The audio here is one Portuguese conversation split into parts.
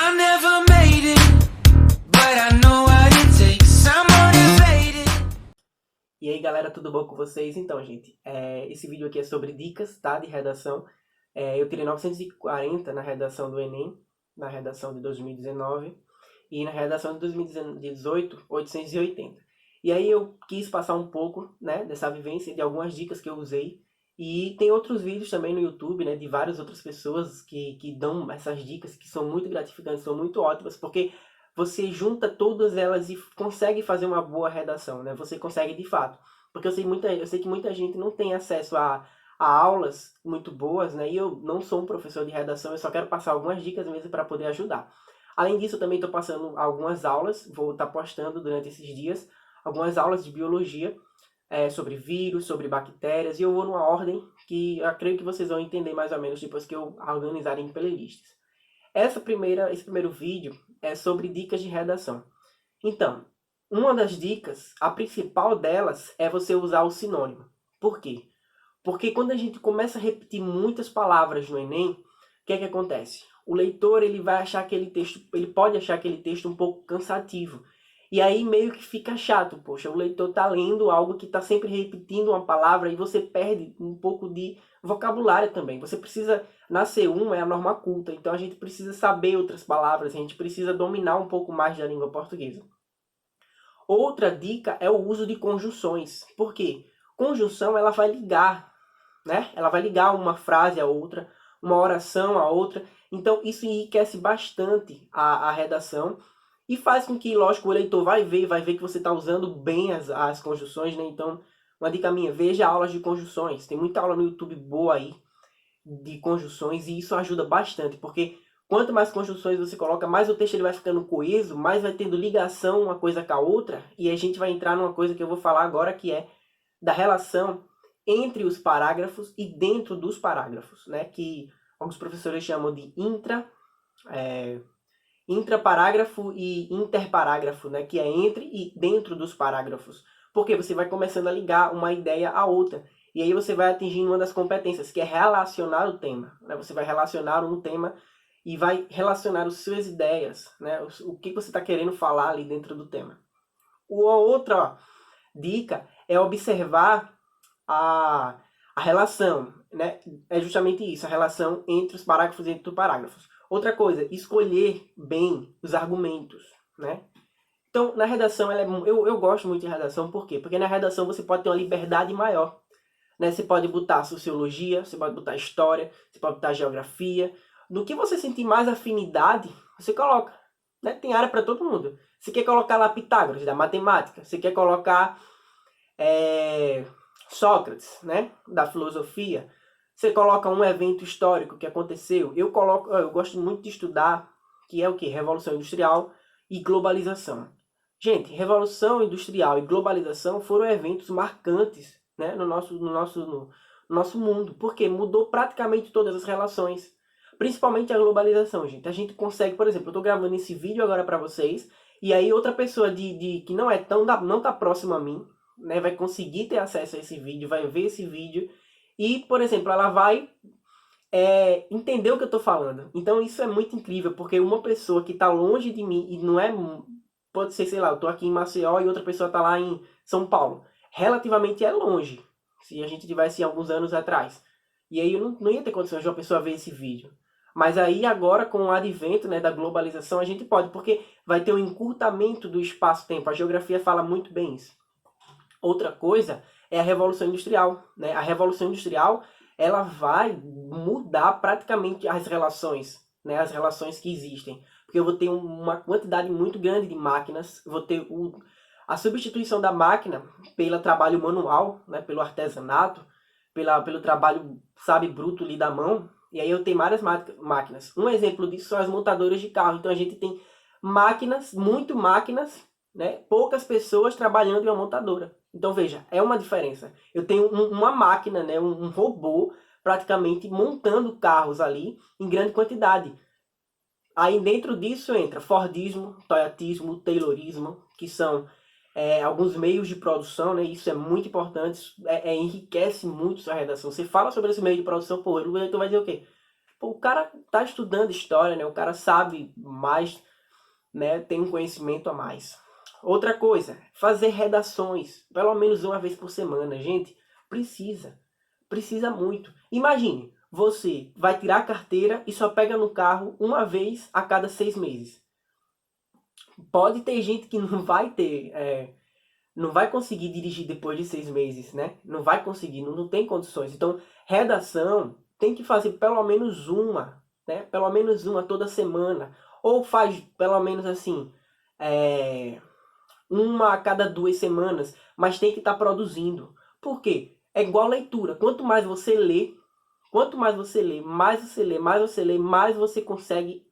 I never made it, but I know what it takes. I'm motivated. E aí galera, tudo bom com vocês? Então gente, esse vídeo aqui é sobre dicas, tá, de redação. Eu tirei 940 na redação do Enem, na redação de 2019 e na redação de 2018, 880. E aí eu quis passar um pouco, né, dessa vivência, de algumas dicas que eu usei. E tem outros vídeos também no YouTube, né, de várias outras pessoas que dão essas dicas que são muito gratificantes, são muito ótimas, porque você junta todas elas e consegue fazer uma boa redação, né? Você consegue de fato. Porque eu sei que muita gente não tem acesso a aulas muito boas, né? E eu não sou um professor de redação, eu só quero passar algumas dicas mesmo para poder ajudar. Além disso, eu também estou passando algumas aulas, vou estar postando durante esses dias, algumas aulas de biologia, sobre vírus, sobre bactérias, e eu vou numa ordem que eu creio que vocês vão entender mais ou menos depois que eu organizar em playlists. Esse primeiro vídeo é sobre dicas de redação. Então, uma das dicas, a principal delas, é você usar o sinônimo. Por quê? Porque quando a gente começa a repetir muitas palavras no Enem, o que é que acontece? O leitor ele vai achar aquele texto, ele pode achar aquele texto um pouco cansativo. E aí meio que fica chato, poxa, o leitor está lendo algo que está sempre repetindo uma palavra e você perde um pouco de vocabulário também. Você precisa, na C1 é a norma culta, então a gente precisa saber outras palavras, a gente precisa dominar um pouco mais da língua portuguesa. Outra dica é o uso de conjunções. Por quê? Conjunção ela vai ligar, né? Ela vai ligar uma frase a outra, uma oração a outra. Então isso enriquece bastante a redação e faz com que, lógico, o leitor vai ver que você está usando bem as conjunções, né? Então, uma dica minha, veja aulas de conjunções. Tem muita aula no YouTube boa aí de conjunções e isso ajuda bastante, porque quanto mais conjunções você coloca, mais o texto ele vai ficando coeso, mais vai tendo ligação uma coisa com a outra, e a gente vai entrar numa coisa que eu vou falar agora, que é da relação entre os parágrafos e dentro dos parágrafos, né? Que alguns professores chamam de intraparágrafo e interparágrafo, né? Que é entre e dentro dos parágrafos. Porque você vai começando a ligar uma ideia à outra. E aí você vai atingindo uma das competências, que é relacionar o tema, né? Você vai relacionar um tema e vai relacionar as suas ideias, né? O que você está querendo falar ali dentro do tema. Uma outra dica é observar a relação, né? É justamente isso, a relação entre os parágrafos e entre os parágrafos. Outra coisa, escolher bem os argumentos, né? Então, na redação, eu gosto muito de redação, por quê? Porque na redação você pode ter uma liberdade maior, né? Você pode botar sociologia, você pode botar história, você pode botar geografia. Do que você sentir mais afinidade, você coloca, né? Tem área para todo mundo. Você quer colocar lá Pitágoras, da matemática. Você quer colocar Sócrates, né? Da filosofia. Você coloca um evento histórico que aconteceu. Eu gosto muito de estudar, que é o quê? Revolução Industrial e globalização. Gente, Revolução Industrial e globalização foram eventos marcantes, né, no nosso mundo, porque mudou praticamente todas as relações, principalmente a globalização, gente. A gente consegue, por exemplo, eu estou gravando esse vídeo agora para vocês, e aí outra pessoa que não é não está próxima a mim, né, vai conseguir ter acesso a esse vídeo, vai ver esse vídeo, e, por exemplo, ela vai entender o que eu estou falando. Então isso é muito incrível, porque uma pessoa que está longe de mim, e não é... Pode ser, sei lá, eu estou aqui em Maceió e outra pessoa está lá em São Paulo. Relativamente é longe, se a gente tivesse alguns anos atrás. E aí eu não ia ter condições de uma pessoa ver esse vídeo. Mas aí agora, com o advento, né, da globalização, a gente pode, porque vai ter um encurtamento do espaço-tempo. A geografia fala muito bem isso. Outra coisa é a Revolução Industrial, né? A Revolução Industrial ela vai mudar praticamente as relações, né? As relações que existem. Porque eu vou ter uma quantidade muito grande de máquinas, vou ter a substituição da máquina pelo trabalho manual, né? Pelo artesanato, pelo trabalho, sabe, bruto ali da mão. E aí eu tenho várias máquinas. Um exemplo disso são as montadoras de carro. Então a gente tem máquinas, muito máquinas, né? Poucas pessoas trabalhando em uma montadora. Então veja, é uma diferença. Eu tenho uma máquina, né? Um robô praticamente montando carros ali em grande quantidade. Aí dentro disso entra Fordismo, Toyotismo, Taylorismo, que são alguns meios de produção, né? Isso é muito importante, enriquece muito sua redação. Você fala sobre esse meio de produção, pô, o leitor vai dizer o quê? Pô, o cara tá estudando história, né? O cara sabe mais, né? Tem um conhecimento a mais. Outra coisa, fazer redações, pelo menos uma vez por semana. Gente, precisa. Precisa muito. Imagine, você vai tirar a carteira e só pega no carro uma vez a cada 6 meses. Pode ter gente que não vai ter, não vai conseguir dirigir depois de 6 meses, né? Não vai conseguir, não tem condições. Então, redação tem que fazer pelo menos uma, né? Pelo menos uma toda semana. Ou faz pelo menos assim, uma a cada 2 semanas, mas tem que estar produzindo. Por quê? É igual leitura. Quanto mais você lê, mais você lê, mais você consegue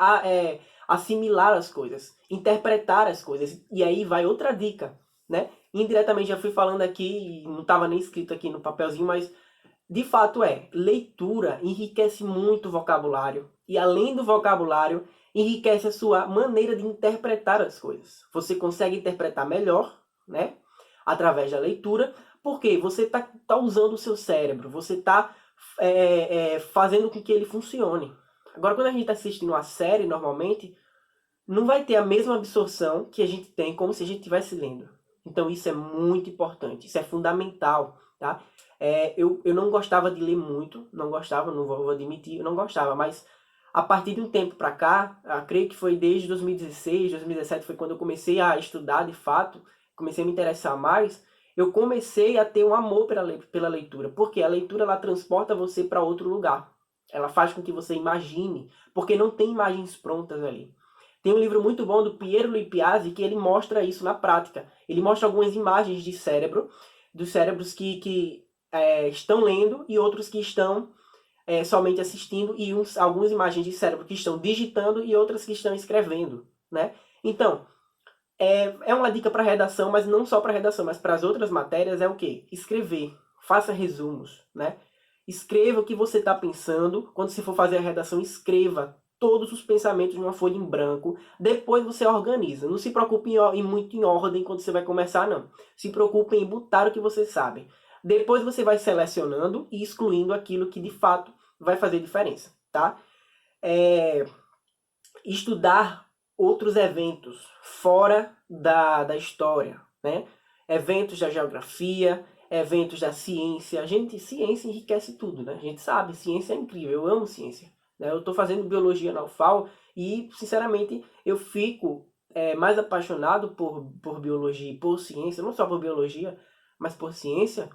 assimilar as coisas, interpretar as coisas. E aí vai outra dica, né? Indiretamente já fui falando aqui, não estava nem escrito aqui no papelzinho, mas de fato leitura enriquece muito o vocabulário. E além do vocabulário, enriquece a sua maneira de interpretar as coisas. Você consegue interpretar melhor, né? Através da leitura, porque você tá usando o seu cérebro, você está fazendo com que ele funcione. Agora, quando a gente está assistindo uma série, normalmente, não vai ter a mesma absorção que a gente tem como se a gente estivesse lendo. Então isso é muito importante, isso é fundamental, tá? Eu não gostava de ler muito, não gostava, não vou admitir, eu não gostava, mas a partir de um tempo para cá, creio que foi desde 2016, 2017 foi quando eu comecei a estudar de fato, comecei a me interessar mais, eu comecei a ter um amor pela leitura, porque a leitura ela transporta você para outro lugar, ela faz com que você imagine, porque não tem imagens prontas ali. Tem um livro muito bom do Piero Luiz Piazzi que ele mostra isso na prática. Ele mostra algumas imagens de cérebro, dos cérebros que estão lendo e outros que estão somente assistindo, e algumas imagens de cérebro que estão digitando e outras que estão escrevendo, né? Então, é uma dica para redação, mas não só para redação, mas para as outras matérias é o quê? Escrever. Faça resumos, né? Escreva o que você está pensando. Quando você for fazer a redação, escreva todos os pensamentos numa folha em branco. Depois você organiza. Não se preocupe muito em ordem quando você vai começar, não. Se preocupe em botar o que você sabe. Depois você vai selecionando e excluindo aquilo que de fato vai fazer diferença, tá? Estudar outros eventos fora da história, né? Eventos da geografia, eventos da ciência. Ciência enriquece tudo, né? A gente sabe, ciência é incrível, eu amo ciência. Né? Eu estou fazendo biologia na UFAL e, sinceramente, eu fico mais apaixonado por biologia e por ciência, não só por biologia, mas por ciência.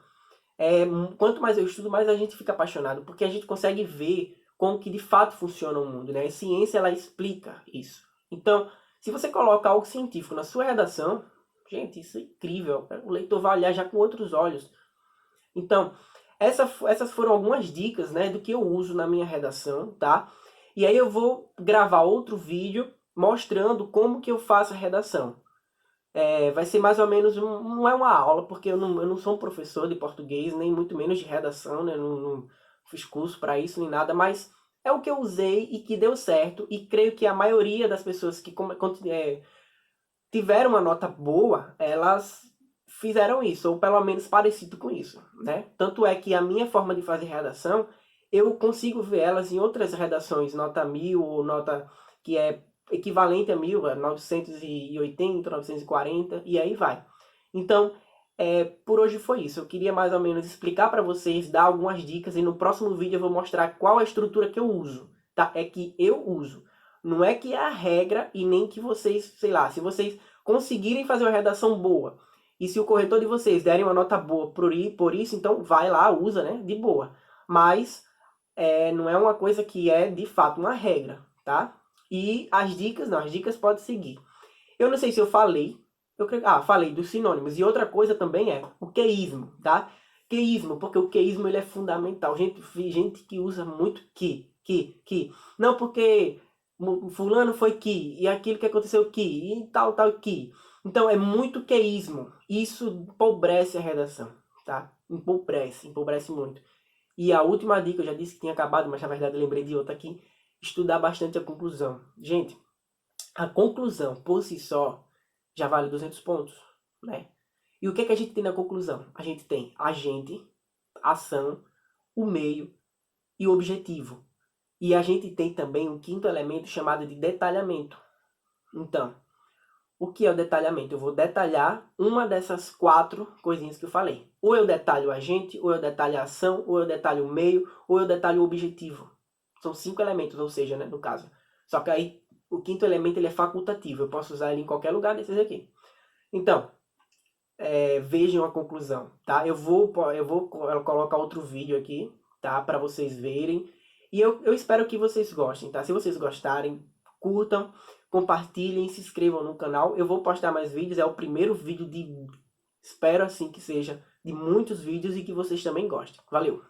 Quanto mais eu estudo, mais a gente fica apaixonado, porque a gente consegue ver como que de fato funciona o mundo, né? A ciência, ela explica isso. Então, se você coloca algo científico na sua redação, gente, isso é incrível. O leitor vai olhar já com outros olhos. Então, essas foram algumas dicas, né, do que eu uso na minha redação, tá? E aí eu vou gravar outro vídeo mostrando como que eu faço a redação. Vai ser mais ou menos, não é uma aula, porque eu não sou um professor de português, nem muito menos de redação, né? Não fiz curso para isso, nem nada, mas é o que eu usei e que deu certo, e creio que a maioria das pessoas que tiveram uma nota boa, elas fizeram isso, ou pelo menos parecido com isso, né? Tanto é que a minha forma de fazer redação, eu consigo ver elas em outras redações, nota 1000, ou nota que é equivalente a 1000, 980, 940, e aí vai. Então, por hoje foi isso. Eu queria mais ou menos explicar para vocês, dar algumas dicas, e no próximo vídeo eu vou mostrar qual a estrutura que eu uso, tá? É que eu uso. Não é que é a regra e nem que vocês, sei lá, se vocês conseguirem fazer uma redação boa, e se o corretor de vocês derem uma nota boa por isso, então vai lá, usa, né? De boa. Mas não é uma coisa que é de fato uma regra, tá? E as dicas, não, as dicas podem seguir. Eu não sei se eu falei, falei dos sinônimos. E outra coisa também é o queísmo, tá? Queísmo, porque o queísmo ele é fundamental. Gente que usa muito que. Não, porque fulano foi que, e aquilo que aconteceu que, e tal, que. Então é muito queísmo. Isso empobrece a redação, tá? Empobrece muito. E a última dica, eu já disse que tinha acabado, mas na verdade eu lembrei de outra aqui. Estudar bastante a conclusão. Gente, a conclusão por si só já vale 200 pontos, né? E o que é que a gente tem na conclusão? A gente tem agente, ação, o meio e o objetivo. E a gente tem também um quinto elemento chamado de detalhamento. Então, o que é o detalhamento? Eu vou detalhar uma dessas 4 coisinhas que eu falei. Ou eu detalho o agente, ou eu detalho a ação, ou eu detalho o meio, ou eu detalho o objetivo. São 5 elementos, ou seja, né, no caso. Só que aí o quinto elemento ele é facultativo. Eu posso usar ele em qualquer lugar desses aqui. Então, vejam a conclusão, tá? Eu vou colocar outro vídeo aqui, tá? Para vocês verem. E eu espero que vocês gostem, tá? Se vocês gostarem, curtam, compartilhem, se inscrevam no canal. Eu vou postar mais vídeos, é o primeiro vídeo de... Espero assim que seja de muitos vídeos e que vocês também gostem. Valeu!